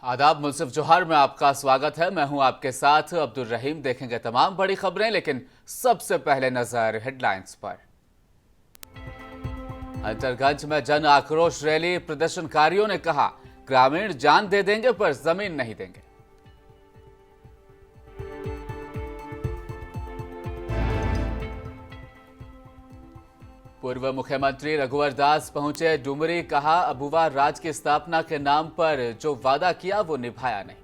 आदाब, मुंसिफ जोहर में आपका स्वागत है। मैं हूं आपके साथ अब्दुल रहीम। देखेंगे तमाम बड़ी खबरें, लेकिन सबसे पहले नजर हेडलाइंस पर। हंटरगंज में जन आक्रोश रैली, प्रदर्शनकारियों ने कहा ग्रामीण जान दे देंगे पर जमीन नहीं देंगे। पूर्व मुख्यमंत्री रघुवर दास पहुंचे डुमरी, कहा अबुवा राज की स्थापना के नाम पर जो वादा किया वो निभाया नहीं।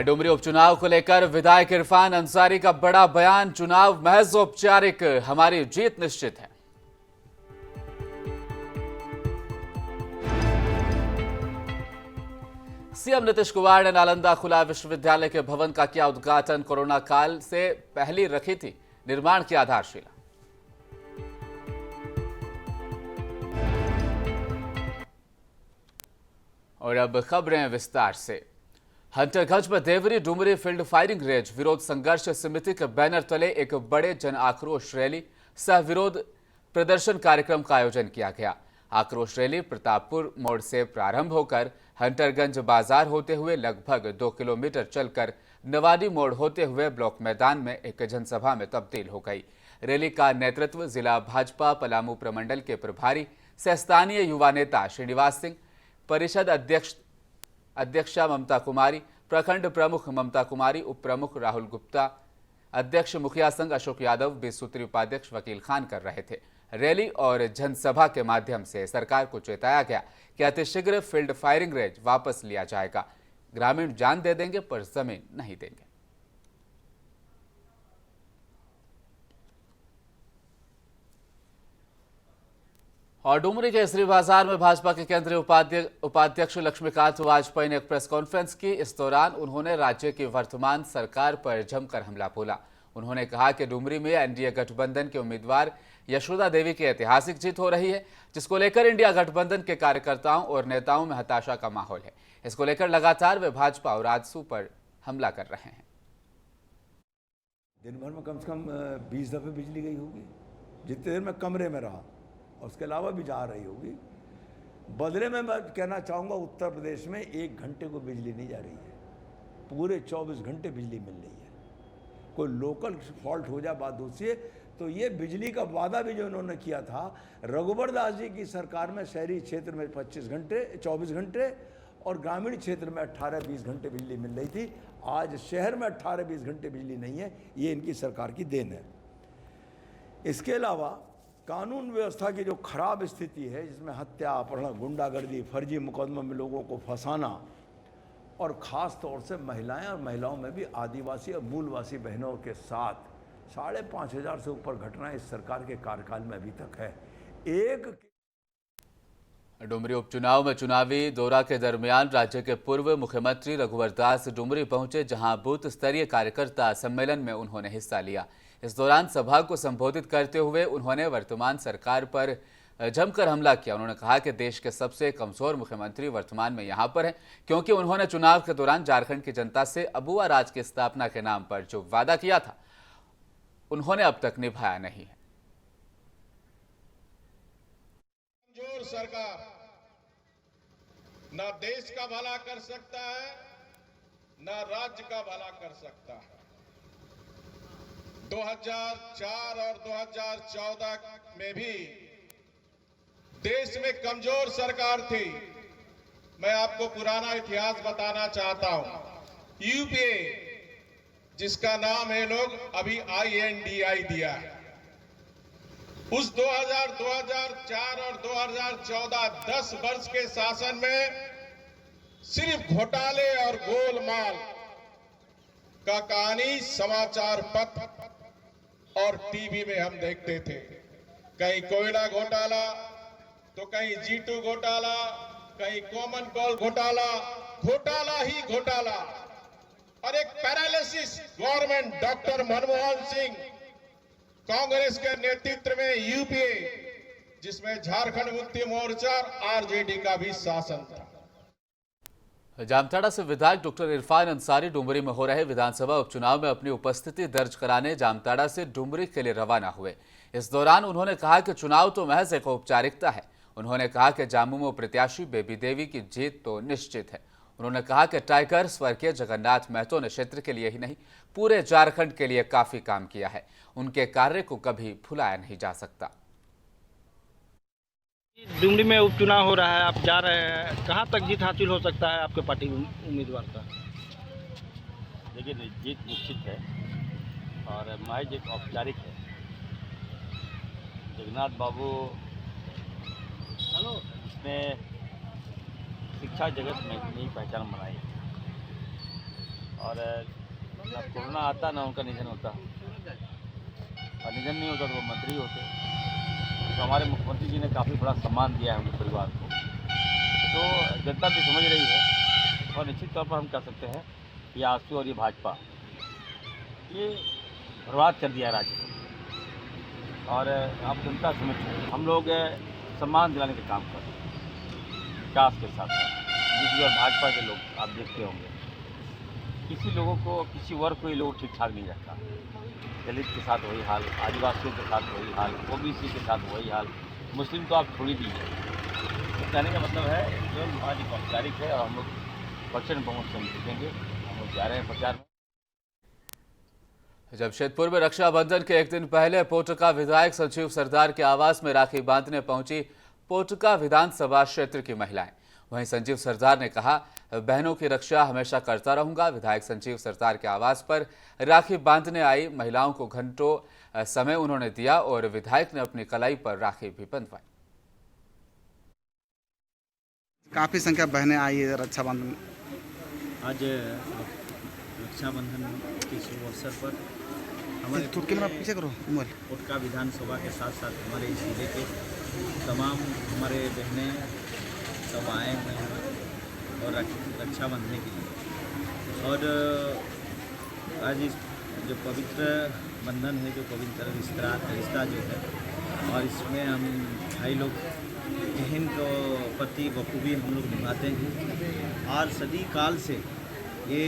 डुमरी उपचुनाव को लेकर विधायक इरफान अंसारी का बड़ा बयान, चुनाव महज औपचारिक, हमारी जीत निश्चित है। सीएम नीतीश कुमार ने नालंदा खुला विश्वविद्यालय के भवन का किया उद्घाटन, कोरोना काल से पहली रखी थी निर्माण की आधारशिला। और अब खबरें विस्तार से। हंटरगंज में Deori Dumri field firing range विरोध संघर्ष समिति के बैनर तले एक बड़े जन आक्रोश रैली सह विरोध प्रदर्शन कार्यक्रम का आयोजन किया गया। आक्रोश रैली प्रतापपुर मोड़ से प्रारंभ होकर हंटरगंज बाजार होते हुए लगभग 2 किलोमीटर चलकर नवाडी मोड़ होते हुए ब्लॉक मैदान में एक जनसभा में तब्दील हो गई। रैली का नेतृत्व जिला भाजपा पलामू प्रमंडल के प्रभारी सह स्थानीय युवा नेता श्रीनिवास सिंह, परिषद अध्यक्षा ममता कुमारी, प्रखंड प्रमुख ममता कुमारी, उप प्रमुख राहुल गुप्ता, अध्यक्ष मुखिया संघ अशोक यादव, बेसूत्री उपाध्यक्ष वकील खान कर रहे थे। रैली और जनसभा के माध्यम से सरकार को चेताया गया कि अतिशीघ्र फील्ड फायरिंग रेंज वापस लिया जाएगा। ग्रामीण जान दे देंगे पर जमीन नहीं देंगे। और डुमरी के श्री बाजार में भाजपा के केंद्रीय उपाध्यक्ष लक्ष्मीकांत वाजपेयी ने एक प्रेस कॉन्फ्रेंस की। इस दौरान उन्होंने राज्य की वर्तमान सरकार पर जमकर हमला बोला। उन्होंने कहा कि डुमरी में एनडीए गठबंधन के उम्मीदवार यशोदा देवी की ऐतिहासिक जीत हो रही है, जिसको लेकर इंडिया गठबंधन के कार्यकर्ताओं और नेताओं में हताशा का माहौल है। इसको लेकर लगातार वे भाजपा और आजसू पर हमला कर रहे हैं। दिन भर में कम से कम 20 दफे बिजली गई होगी, जितने देर में कमरे में रहा, और उसके अलावा भी जा रही होगी। बदले में मैं कहना चाहूँगा, उत्तर प्रदेश में 1 घंटे को बिजली नहीं जा रही है, पूरे 24 घंटे बिजली मिल रही है। कोई लोकल फॉल्ट हो जाए बात दूसरी है। तो ये बिजली का वादा भी जो उन्होंने किया था रघुवर दास जी की सरकार में, शहरी क्षेत्र में 24 घंटे और ग्रामीण क्षेत्र में 18-20 घंटे बिजली मिल रही थी। आज शहर में 18-20 घंटे बिजली नहीं है। ये इनकी सरकार की देन है। इसके अलावा कानून व्यवस्था की जो खराब स्थिति है, जिसमें हत्या, अपहरण, गुंडागर्दी, फर्जी मुकदमों में लोगों को फंसाना, और ख़ास तौर से महिलाएं, और महिलाओं में भी आदिवासी और मूलवासी बहनों के साथ 5,500 से ऊपर घटनाएं इस सरकार के कार्यकाल में अभी तक है। डुमरी उपचुनाव में चुनावी दौरा के दरमियान राज्य के पूर्व मुख्यमंत्री रघुवर दास डुमरी पहुंचे, जहां बूथ स्तरीय कार्यकर्ता सम्मेलन में उन्होंने हिस्सा लिया। इस दौरान सभा को संबोधित करते हुए उन्होंने वर्तमान सरकार पर जमकर हमला किया। उन्होंने कहा कि देश के सबसे कमजोर मुख्यमंत्री वर्तमान में यहां पर हैं, क्योंकि उन्होंने चुनाव के दौरान झारखंड की जनता से अबुआ राज की स्थापना के नाम पर जो वादा किया था उन्होंने अब तक निभाया नहीं है। कमजोर सरकार ना देश का भला कर सकता है, ना राज्य का भला कर सकता है। 2004 और 2014 में भी देश में कमजोर सरकार थी। मैं आपको पुराना इतिहास बताना चाहता हूं। यूपीए, जिसका नाम है लोग अभी INDI दिया है, उस 2004 और 2014 10 वर्ष के शासन में सिर्फ घोटाले और गोलमाल का कहानी समाचार पत्र और टीवी में हम देखते थे। कहीं कोयला घोटाला, तो कहीं G2 घोटाला, कहीं कॉमन कॉल घोटाला, घोटाला ही घोटाला। और एक paralysis government doctor Manmohan Singh Congress के नेतृत्व में यूपीए, जिसमें झारखंड मुक्ति मोर्चा और आरजेडी का भी शासन था। जामताड़ा से विधायक डॉक्टर इरफान अंसारी डुमरी में हो रहे विधानसभा उपचुनाव में अपनी उपस्थिति दर्ज कराने जामताड़ा से डुमरी के लिए रवाना हुए। इस दौरान उन्होंने कहा कि चुनाव तो महज एक औपचारिकता है। उन्होंने कहा कि झामुमो प्रत्याशी बेबी देवी की जीत तो निश्चित है। उन्होंने कहा कि टाइगर स्वर्गीय जगन्नाथ महतो ने क्षेत्र के लिए ही नहीं पूरे झारखंड के लिए काफी काम किया है। उनके कार्य को कभी भुलाया नहीं जा सकता। डुमरी में उपचुनाव हो रहा है, आप जा रहे हैं, कहाँ तक जीत हासिल हो सकता है आपके पार्टी उम्मीदवार का? देखिए, जीत निश्चित है और महज एक औपचारिक है। जगन्नाथ बाबू इसने शिक्षा जगत में नई पहचान बनाई और ना कोरोना आता ना उनका निधन होता, और निधन नहीं होता तो वो मंत्री होते। तो हमारे मुख्यमंत्री जी ने काफ़ी बड़ा सम्मान दिया है उनके परिवार को, तो जनता भी समझ रही है और निश्चित तौर पर हम कह सकते हैं ये आजसू और ये भाजपा ये बर्बाद कर दिया राज्य को। और आप जनता समझ, हम लोग सम्मान दिलाने का काम कर रहे हैं विकास के साथ साथ। दूसरी ओर भाजपा के लोग आप देखते होंगे किसी लोगों को, किसी वर्ग को ये लोग ठीक ठाक नहीं रखता। दलित के साथ वही हाल, आदिवासियों के साथ वही हाल, ओबीसी के साथ वही हाल, मुस्लिम तो आप छोड़ ही दीजिए। तो कहने का मतलब है जो आज एक औपचारिक है और हम लोग प्रचंड बहुमत से जीतेंगे। हम लोग जा रहे हैं प्रचार में। जमशेदपुर में रक्षाबंधन के एक दिन पहले पोटका विधायक संजीव सरदार के आवास में राखी बांधने पहुंची पोटका विधानसभा क्षेत्र की महिलाएं। वहीं संजीव सरदार ने कहा, बहनों की रक्षा हमेशा करता रहूंगा। विधायक संजीव सरदार के आवास पर राखी बांधने आई महिलाओं को घंटों समय उन्होंने दिया और विधायक ने अपनी कलाई पर राखी भी बंधवाई। काफ़ी संख्या बहनें आई है रक्षाबंधन। आज रक्षाबंधन के शुभ अवसर पर हमारे कैमरा पीछे करो मोबाइल। पोटका विधानसभा के साथ साथ हमारे इस जिले के तमाम हमारे बहनें सब आए हुए हैं और रक्षा बंधने के लिए। और आज इस जो पवित्र बंधन है, जो पवित्र रिश्ता जो है, और इसमें हम भाई लोग बहन को प्रति बखूबी हम लोग निभाते हैं। और सदी काल से ये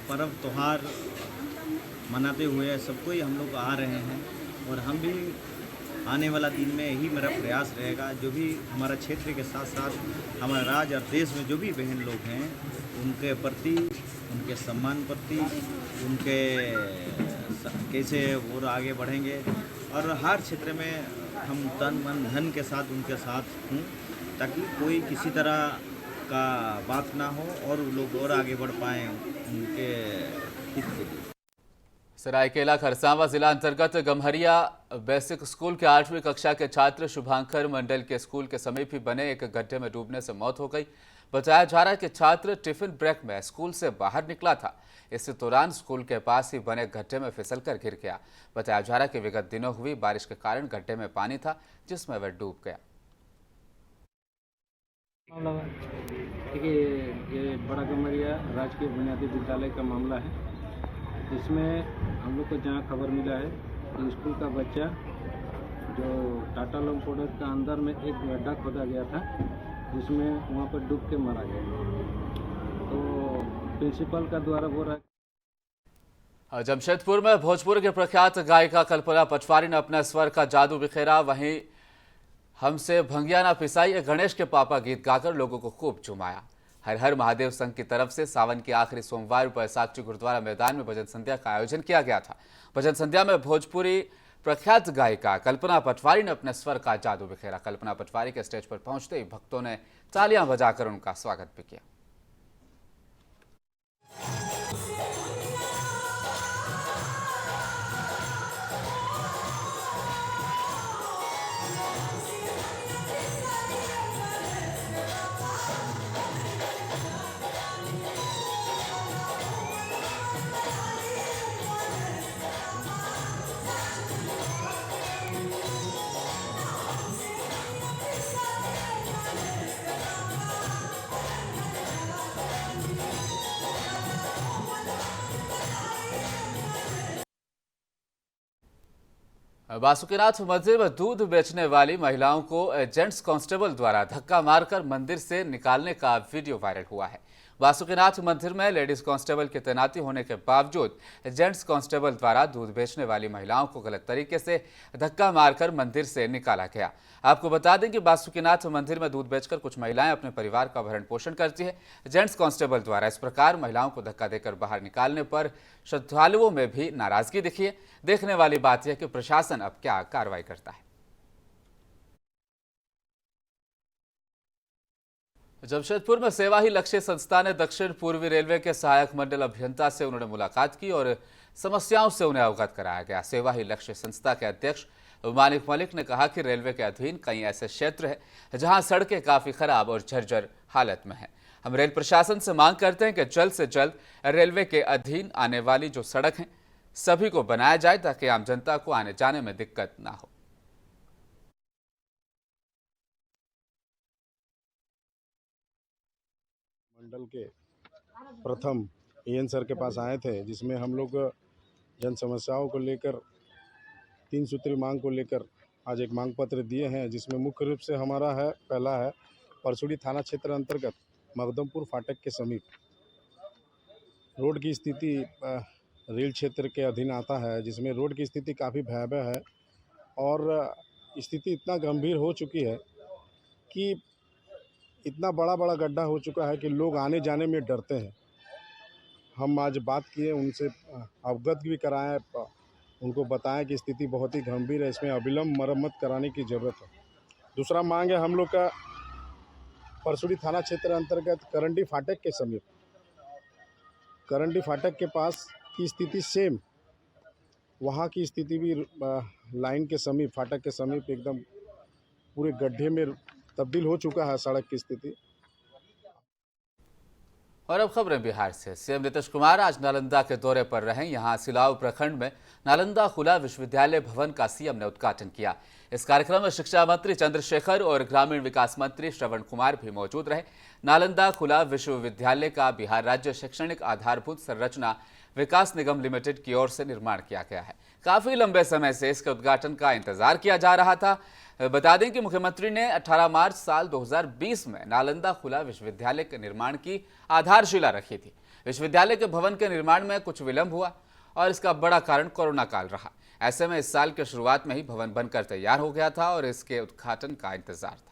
पर्व त्यौहार मनाते हुए सबको ही हम लोग आ रहे हैं और हम भी आने वाला दिन में यही मेरा प्रयास रहेगा। जो भी हमारा क्षेत्र के साथ साथ हमारा राज्य और देश में जो भी बहन लोग हैं उनके प्रति, उनके सम्मान प्रति, उनके कैसे वो आगे बढ़ेंगे और हर क्षेत्र में हम तन मन धन के साथ उनके साथ हूँ, ताकि कोई किसी तरह का बात ना हो और लोग और आगे बढ़ पाएँ उनके हित के लिए। सरायकेला खरसावां जिला अंतर्गत गम्हरिया बेसिक स्कूल के 8वीं कक्षा के छात्र शुभांकर मंडल के स्कूल के समीप ही बने एक गड्ढे में डूबने से मौत हो गई। बताया जा रहा है कि छात्र टिफिन ब्रेक में स्कूल से बाहर निकला था। इस दौरान स्कूल के पास ही बने गड्ढे में फिसलकर गिर गया। बताया जा रहा है कि विगत दिनों हुई बारिश के कारण गड्ढे में पानी था जिसमें वह डूब गया। देखिए, ये बड़ा गम्हरिया राजकीय बुनियादी विद्यालय का मामला है। इसमें हम लोग को जहाँ खबर मिला है कि स्कूल का बच्चा जो टाटा लॉन्ग प्रोडक्ट का अंदर में एक गड्ढा खोदा गया था, जिसमें वहाँ पर डूब के मारा गया। तो प्रिंसिपल का द्वारा बोल रहा है। जमशेदपुर में भोजपुर के प्रख्यात गायिका कल्पना पटवारी ने अपना स्वर का जादू बिखेरा। वहीं हमसे भंगिया ना पिसाई गणेश के पापा गीत गाकर लोगों को खूब झुमाया। हर हर महादेव संघ की तरफ से सावन के आखिरी सोमवार पर साक्षी गुरुद्वारा मैदान में भजन संध्या का आयोजन किया गया था। भजन संध्या में भोजपुरी प्रख्यात गायिका कल्पना पटवारी ने अपने स्वर का जादू बिखेरा। कल्पना पटवारी के स्टेज पर पहुंचते ही भक्तों ने तालियां बजाकर उनका स्वागत भी किया। बासुकीनाथ मंदिर में दूध बेचने वाली महिलाओं को जेंट्स कांस्टेबल द्वारा धक्का मारकर मंदिर से निकालने का वीडियो वायरल हुआ है। वासुकीनाथ मंदिर में लेडीज कांस्टेबल की तैनाती होने के बावजूद जेंट्स कांस्टेबल द्वारा दूध बेचने वाली महिलाओं को गलत तरीके से धक्का मारकर मंदिर से निकाला गया। आपको बता दें कि वासुकीनाथ मंदिर में दूध बेचकर कुछ महिलाएं अपने परिवार का भरण पोषण करती है। जेंट्स कांस्टेबल द्वारा इस प्रकार महिलाओं को धक्का देकर बाहर निकालने पर श्रद्धालुओं में भी नाराजगी दिखी है। देखने वाली बात यह कि प्रशासन अब क्या कार्रवाई करता है। जमशेदपुर में सेवा ही लक्ष्य संस्था ने दक्षिण पूर्वी रेलवे के सहायक मंडल अभियंता से उन्होंने मुलाकात की और समस्याओं से उन्हें अवगत कराया गया। सेवा ही लक्ष्य संस्था के अध्यक्ष मानिक मलिक ने कहा कि रेलवे के अधीन कई ऐसे क्षेत्र हैं जहां सड़कें काफी खराब और जर्जर हालत में हैं। हम रेल प्रशासन से मांग करते हैं कि जल्द से जल्द रेलवे के अधीन आने वाली जो सड़क हैं सभी को बनाया जाए ताकि आम जनता को आने जाने में दिक्कत ना हो। मंडल के प्रथम एएन सर के पास आए थे, जिसमें हम लोग जन समस्याओं को लेकर 3 सूत्री मांग को लेकर आज एक मांग पत्र दिए हैं, जिसमें मुख्य रूप से हमारा है पहला है परसुड़ी थाना क्षेत्र अंतर्गत मखदमपुर फाटक के समीप रोड की स्थिति रेल क्षेत्र के अधीन आता है, जिसमें रोड की स्थिति काफ़ी भयावह है और स्थिति इतना गंभीर हो चुकी है कि इतना बड़ा बड़ा गड्ढा हो चुका है कि लोग आने जाने में डरते हैं। हम आज बात किए, उनसे अवगत भी कराएं, उनको बताएं कि स्थिति बहुत ही गंभीर है, इसमें अविलंब मरम्मत कराने की ज़रूरत है। दूसरा मांग है हम लोग का परसुड़ी थाना क्षेत्र अंतर्गत करंडी फाटक के समीप, करंडी फाटक के पास की स्थिति सेम, वहाँ की स्थिति भी लाइन के समीप, फाटक के समीप एकदम पूरे गड्ढे में तब्दील हो चुका है सड़क की स्थिति। और अब खबरें बिहार से। सीएम नीतीश कुमार आज नालंदा के दौरे पर रहे। यहां सिलाव प्रखंड में नालंदा खुला विश्वविद्यालय भवन का सीएम ने उद्घाटन किया। इस कार्यक्रम में शिक्षा मंत्री चंद्रशेखर और ग्रामीण विकास मंत्री श्रवण कुमार भी मौजूद रहे। नालंदा खुला विश्वविद्यालय का बिहार राज्य शैक्षणिक आधारभूत संरचना विकास निगम लिमिटेड की ओर से निर्माण किया गया है। काफी लंबे समय से इसके उद्घाटन का इंतजार किया जा रहा था। बता दें कि मुख्यमंत्री ने 18 मार्च साल 2020 में नालंदा खुला विश्वविद्यालय के निर्माण की आधारशिला रखी थी। विश्वविद्यालय के भवन के निर्माण में कुछ विलंब हुआ और इसका बड़ा कारण कोरोना काल रहा। ऐसे में इस साल के शुरुआत में ही भवन बनकर तैयार हो गया था और इसके उद्घाटन का इंतजार था।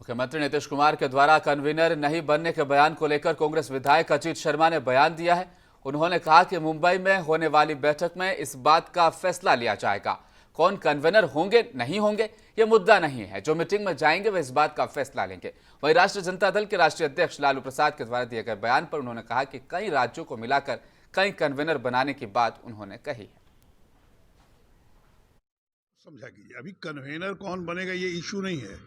मुख्यमंत्री नीतीश कुमार के द्वारा कन्वीनर नहीं बनने के बयान को लेकर कांग्रेस विधायक अजीत शर्मा ने बयान दिया है। उन्होंने कहा कि मुंबई में होने वाली बैठक में इस बात का फैसला लिया जाएगा। कौन कन्वीनर होंगे नहीं होंगे ये मुद्दा नहीं है, जो मीटिंग में जाएंगे वे इस बात का फैसला लेंगे। वहीं राष्ट्रीय जनता दल के राष्ट्रीय अध्यक्ष लालू प्रसाद के द्वारा दिए गए बयान पर उन्होंने कहा कि कई राज्यों को मिलाकर कई कन्वीनर बनाने की बात उन्होंने कही है। समझा कीजिए, अभी कन्वेनर कौन बनेगा ये इशू नहीं है।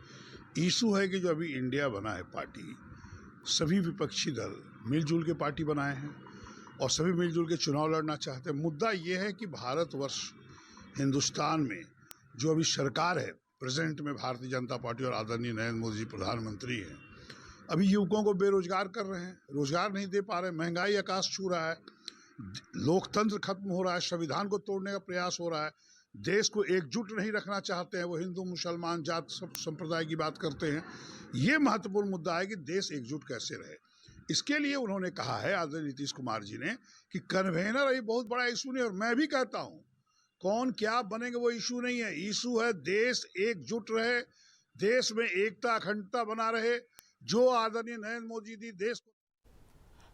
इशू है कि जो अभी इंडिया बना है पार्टी, सभी विपक्षी दल मिलजुल के पार्टी बनाए हैं और सभी मिलजुल के चुनाव लड़ना चाहते हैं। मुद्दा ये है कि भारतवर्ष हिंदुस्तान में जो अभी सरकार है प्रेजेंट में, भारतीय जनता पार्टी और आदरणीय नरेंद्र मोदी जी प्रधानमंत्री हैं, अभी युवकों को बेरोजगार कर रहे हैं, रोजगार नहीं दे पा रहे, महंगाई आकाश छू रहा है, लोकतंत्र खत्म हो रहा है, संविधान को तोड़ने का प्रयास हो रहा है, देश को एकजुट नहीं रखना चाहते हैं। वो हिंदू मुसलमान जात सब संप्रदाय की बात करते हैं। ये महत्वपूर्ण मुद्दा है कि देश एकजुट कैसे रहे। इसके लिए उन्होंने कहा है आदरणीय नीतीश कुमार जी ने कि कन्वेनर ये बहुत बड़ा इशू नहीं, और मैं भी कहता हूँ कौन क्या बनेंगे वो इशू नहीं है। इशू है देश एकजुट रहे, देश में एकता अखंडता बना रहे, जो आदरणीय नरेंद्र मोदी जी देश को।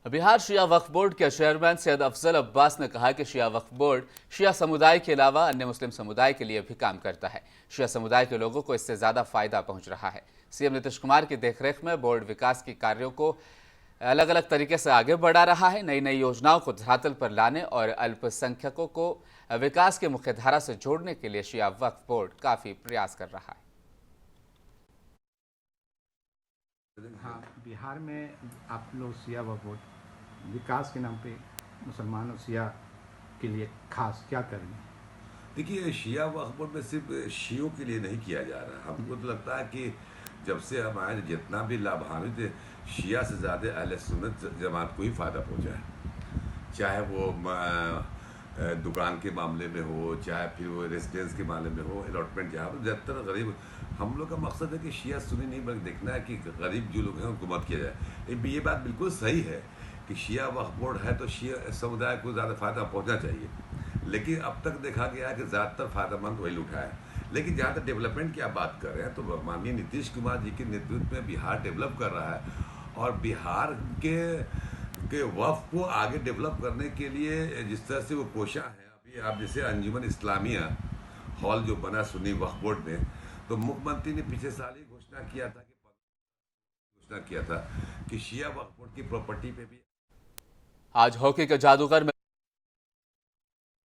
बिहार शिया वक्फ बोर्ड के चेयरमैन सैयद अफजल अब्बास ने कहा कि शिया वक्फ बोर्ड शिया समुदाय के अलावा अन्य मुस्लिम समुदाय के लिए भी काम करता है। शिया समुदाय के लोगों को इससे ज्यादा फायदा पहुंच रहा है। सीएम नीतीश कुमार की देखरेख में बोर्ड विकास के कार्यों को अलग अलग तरीके से आगे बढ़ा रहा है। नई नई योजनाओं को धरातल पर लाने और अल्पसंख्यकों को विकास की मुख्यधारा से जोड़ने के लिए शिया वक्फ बोर्ड काफी प्रयास कर रहा है। हाँ, बिहार में आप लोग शिया वक्फ बोर्ड विकास के नाम पे मुसलमान और शिया के लिए खास क्या करेंगे? देखिए, शिया वक्फ बोर्ड में सिर्फ शियों के लिए नहीं किया जा रहा। हमको तो लगता है कि जब से हमारे जितना भी लाभान्वित है, शिया से ज़्यादा अहले सुन्नत जमात को ही फ़ायदा पहुँचा है। चाहे वो दुकान के मामले में हो, चाहे फिर वो रेजिडेंस के मामले में हो, अलॉटमेंट जहाँ पर ज़्यादातर गरीब, हम लोग का मकसद है कि शिया सुन्नी नहीं बल्कि देखना है कि गरीब जो लोग हैं उनको मत किया जाए। ये बात बिल्कुल सही है कि शिया वक्फ बोर्ड है तो शिया समुदाय को ज़्यादा फ़ायदा पहुँचना चाहिए, लेकिन अब तक देखा गया है कि ज़्यादातर फ़ायदेमंद वही लुटा है। लेकिन जहाँ तक डेवलपमेंट की आप बात कर रहे हैं तो माननीय नीतीश कुमार जी के नेतृत्व में बिहार डेवलप कर रहा है, और बिहार के वक्फ को आगे डेवलप करने के लिए जिस तरह से वो कोशिश है, अभी आप जैसे अंजुमन इस्लामिया हॉल जो बना सुन्नी वक्फ बोर्ड में, तो मुख्यमंत्री ने पिछले साल ही घोषणा किया था कि शिया वक्फ बोर्ड की प्रॉपर्टी पे भी। आज हॉकी के जादूगर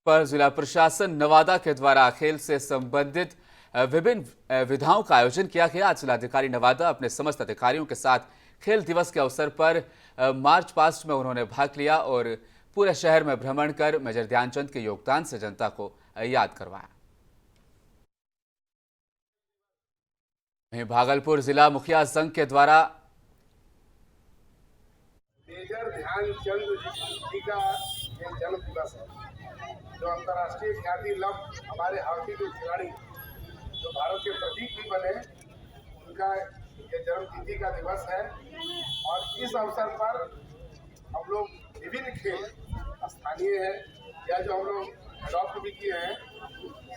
पर जिला प्रशासन नवादा के द्वारा खेल से संबंधित विभिन्न विधाओं का आयोजन किया गया। आज जिलाधिकारी नवादा अपने समस्त अधिकारियों के साथ खेल दिवस के अवसर पर मार्च पास्ट में उन्होंने भाग लिया और पूरे शहर में भ्रमण कर मेजर ध्यानचंद के योगदान से जनता को याद करवाया। वहीं भागलपुर जिला मुखिया संघ के द्वारा मेजर ध्यानचंद जी का ये जन्म दिवस है, जो अंतर्राष्ट्रीय ख्याति लब्ध हमारे हॉकी के खिलाड़ी जो भारत के प्रतीक भी बने, उनका ये जन्म तिथि का दिवस है। और इस अवसर पर हम लोग विभिन्न खेल स्थानीय है या जो हम लोग अडॉप्ट भी किए हैं,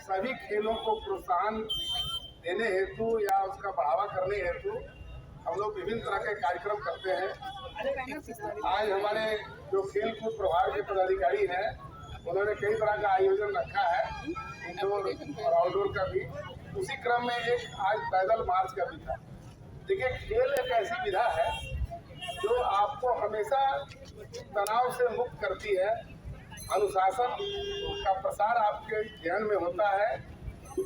सभी खेलों को प्रोत्साहन देने हेतु या उसका बढ़ावा करने हेतु हम लोग विभिन्न तरह के कार्यक्रम करते हैं। आज हमारे जो खेल कूद प्रभाग के पदाधिकारी हैं, उन्होंने कई तरह का आयोजन रखा है, इंडोर और आउटडोर का भी। उसी क्रम में एक आज पैदल मार्च का भी था। देखिए, खेल एक ऐसी विधा है जो आपको हमेशा तनाव से मुक्त करती है, अनुशासन का प्रसार आपके ज्ञान में होता है,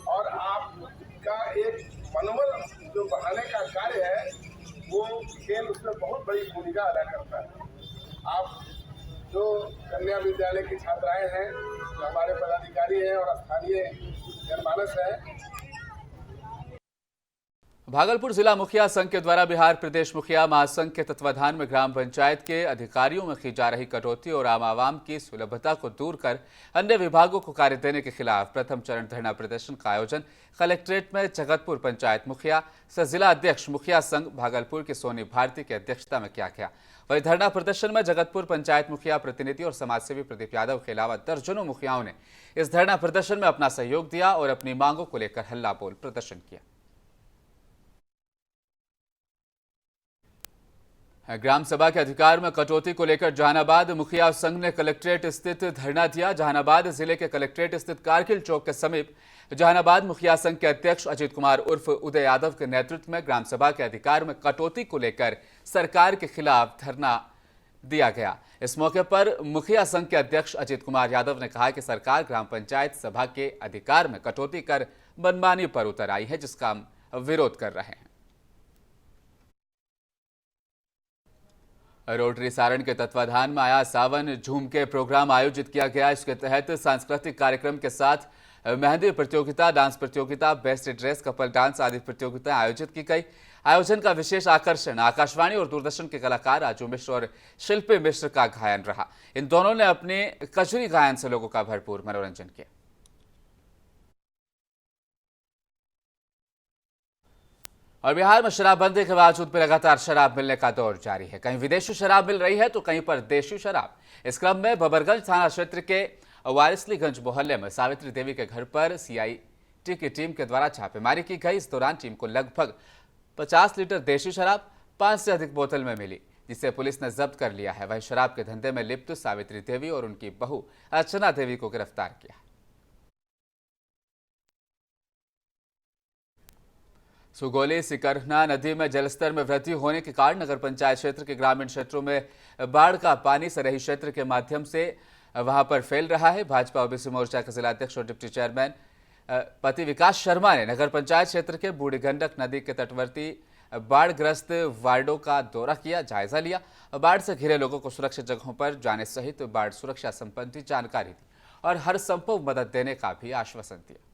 और आपका एक मनोबल जो बढ़ाने का कार्य है, वो खेल उसमें बहुत बड़ी भूमिका अदा करता है। आप जो कन्या विद्यालय की छात्राएं हैं, जो हमारे पदाधिकारी हैं और स्थानीय जनमानस है। भागलपुर जिला मुखिया संघ के द्वारा बिहार प्रदेश मुखिया महासंघ के तत्वाधान में ग्राम पंचायत के अधिकारियों में की जा रही कटौती और आम आवाम की सुलभता को दूर कर अन्य विभागों को कार्य देने के खिलाफ प्रथम चरण धरना प्रदर्शन का आयोजन कलेक्ट्रेट में जगतपुर पंचायत मुखिया सह जिला अध्यक्ष मुखिया संघ भागलपुर की सोनी भारती की अध्यक्षता में किया गया। वही धरना प्रदर्शन में जगतपुर पंचायत मुखिया प्रतिनिधि और समाजसेवी प्रदीप यादव के अलावा दर्जनों मुखियाओं ने इस धरना प्रदर्शन में अपना सहयोग दिया और अपनी मांगों को लेकर हल्ला बोल प्रदर्शन किया। ग्राम सभा के अधिकार में कटौती को लेकर जहानाबाद मुखिया संघ ने कलेक्ट्रेट स्थित धरना दिया। जहानाबाद जिले के कलेक्ट्रेट स्थित कारगिल चौक के समीप जहानाबाद मुखिया संघ के अध्यक्ष अजीत कुमार उर्फ उदय यादव के नेतृत्व में ग्राम सभा के अधिकार में कटौती को लेकर सरकार के खिलाफ धरना दिया गया। इस मौके पर मुखिया संघ के अध्यक्ष अजीत कुमार यादव ने कहा कि सरकार ग्राम पंचायत सभा के अधिकार में कटौती कर मनमानी पर उतर आई है, जिसका हम विरोध कर रहे हैं। रोटरी सारण के तत्वाधान में आया सावन झूम के प्रोग्राम आयोजित किया गया। इसके तहत सांस्कृतिक कार्यक्रम के साथ मेहंदी प्रतियोगिता, डांस प्रतियोगिता, बेस्ट ड्रेस, कपल डांस आदि प्रतियोगिताएं आयोजित की गई। आयोजन का विशेष आकर्षण आकाशवाणी और दूरदर्शन के कलाकार राजू मिश्र और शिल्पी मिश्र का गायन रहा। इन दोनों ने अपने कजरी गायन से लोगों का भरपूर मनोरंजन किया। और बिहार में शराबबंदी के बावजूद भी लगातार शराब मिलने का दौर जारी है। कहीं विदेशी शराब मिल रही है तो कहीं पर देशी शराब। इस क्रम में बबरगंज थाना क्षेत्र के वारिसलीगंज मोहल्ले में सावित्री देवी के घर पर सीआईटी की टीम के द्वारा छापेमारी की गई। इस दौरान टीम को लगभग 50 लीटर देशी शराब 5 से अधिक बोतल में मिली, जिसे पुलिस ने जब्त कर लिया है। वहीं शराब के धंधे में लिप्त सावित्री देवी और उनकी बहू अर्चना देवी को गिरफ्तार किया। सुगोली सिकरहना नदी में जलस्तर में वृद्धि होने के कारण नगर पंचायत क्षेत्र के ग्रामीण क्षेत्रों में बाढ़ का पानी सरेही क्षेत्र के माध्यम से वहां पर फैल रहा है। भाजपा ओबीसी मोर्चा के जिलाध्यक्ष और डिप्टी चेयरमैन पति विकास शर्मा ने नगर पंचायत क्षेत्र के बूढ़ी गंडक नदी के तटवर्ती बाढ़ग्रस्त वार्डों का दौरा किया, जायजा लिया। बाढ़ से घिरे लोगों को सुरक्षित जगहों पर जाने सहित बाढ़ सुरक्षा संबंधी जानकारी दी और हर संभव मदद देने का भी आश्वासन दिया।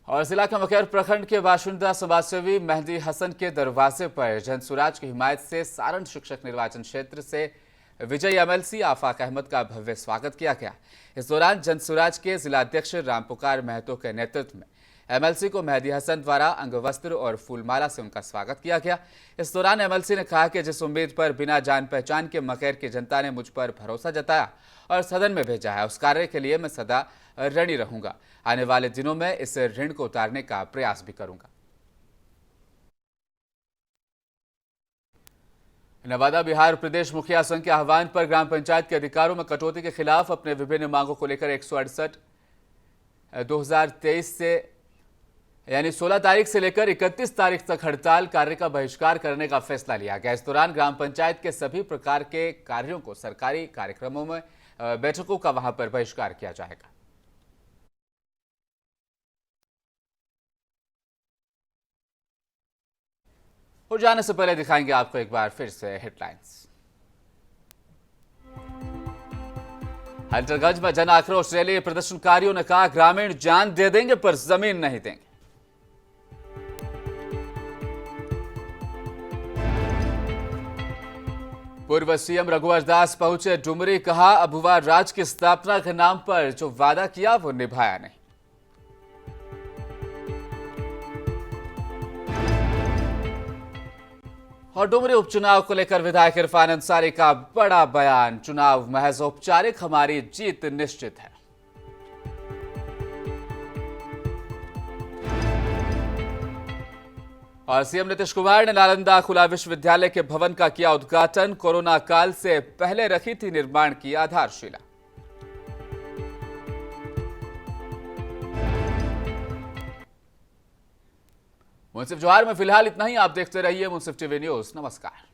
और जिला के मकेर प्रखंड के बाशिंदा समाजसेवी मेहंदी हसन के दरवाजे पर जनसुराज की हिमायत से सारण शिक्षक निर्वाचन क्षेत्र से विजयी एमएलसी आफाक अहमद का भव्य स्वागत किया गया। इस दौरान जनसुराज के जिलाध्यक्ष रामपुकार महतो के नेतृत्व में एमएलसी को मेहदी हसन द्वारा अंगवस्त्र और फूलमाला से उनका स्वागत किया गया। इस दौरान एमएलसी ने कहा कि जिस उम्मीद पर बिना जान पहचान के मकेर की जनता ने मुझ पर भरोसा जताया और सदन में भेजा है, उस कार्य के लिए मैं सदा ऋणी रहूंगा। आने वाले दिनों में इस ऋण को उतारने का प्रयास भी करूंगा। नवादा बिहार प्रदेश मुखिया संघ के आह्वान पर ग्राम पंचायत के अधिकारों में कटौती के खिलाफ अपने विभिन्न मांगों को लेकर 168 2023 से यानी 16 तारीख से लेकर 31 तारीख तक हड़ताल कार्य का बहिष्कार करने का फैसला लिया गया। इस दौरान ग्राम पंचायत के सभी प्रकार के कार्यों को सरकारी कार्यक्रमों में बैठकों का वहां पर बहिष्कार किया जाएगा। और जाने से पहले दिखाएंगे आपको एक बार फिर से हेडलाइंस। हंटरगंज में जन आक्रोश रैली, प्रदर्शनकारियों ने कहा ग्रामीण जान दे देंगे पर जमीन नहीं देंगे। पूर्व सीएम रघुवर दास पहुंचे डुमरी, कहा अबुवा राज की स्थापना के नाम पर जो वादा किया वो निभाया नहीं। और डुमरी उपचुनाव को लेकर विधायक इरफान अंसारी का बड़ा बयान, चुनाव महज औपचारिक, हमारी जीत निश्चित है। और सीएम नीतीश कुमार ने नालंदा खुला विश्वविद्यालय के भवन का किया उद्घाटन, कोरोना काल से पहले रखी थी निर्माण की आधारशिला। मुंसिफ जवाहर में फिलहाल इतना ही। आप देखते रहिए मुंसिफ टीवी न्यूज। नमस्कार।